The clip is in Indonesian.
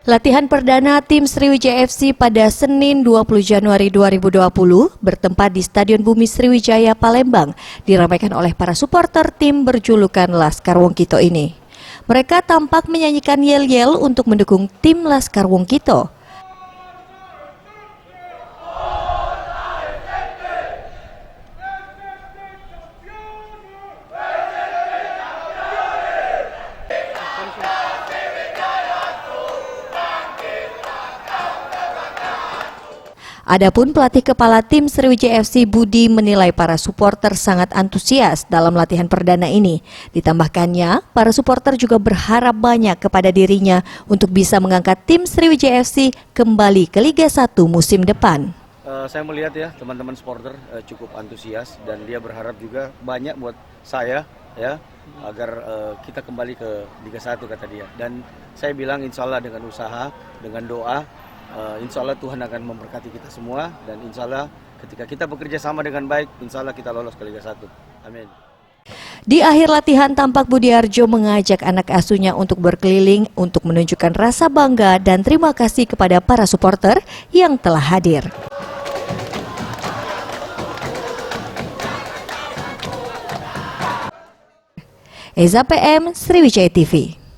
Latihan perdana tim Sriwijaya FC pada Senin 20 Januari 2020 bertempat di Stadion Bumi Sriwijaya Palembang diramaikan oleh para supporter tim berjulukan Laskar Wongkito ini. Mereka tampak menyanyikan yel-yel untuk mendukung tim Laskar Wongkito. Adapun pelatih kepala tim Sriwijaya FC Budi menilai para supporter sangat antusias dalam latihan perdana ini. Ditambahkannya, para supporter juga berharap banyak kepada dirinya untuk bisa mengangkat tim Sriwijaya FC kembali ke Liga 1 musim depan. Saya melihat ya teman-teman supporter cukup antusias dan dia berharap juga banyak buat saya ya agar kita kembali ke Liga 1 kata dia. Dan saya bilang insya Allah dengan usaha, dengan doa, insya Allah Tuhan akan memberkati kita semua dan insya Allah ketika kita bekerja sama dengan baik, insya Allah kita lolos ke Liga 1. Amin. Di akhir latihan tampak Budiarjo mengajak anak asuhnya untuk berkeliling untuk menunjukkan rasa bangga dan terima kasih kepada para supporter yang telah hadir. Eza PM, Sriwijaya TV.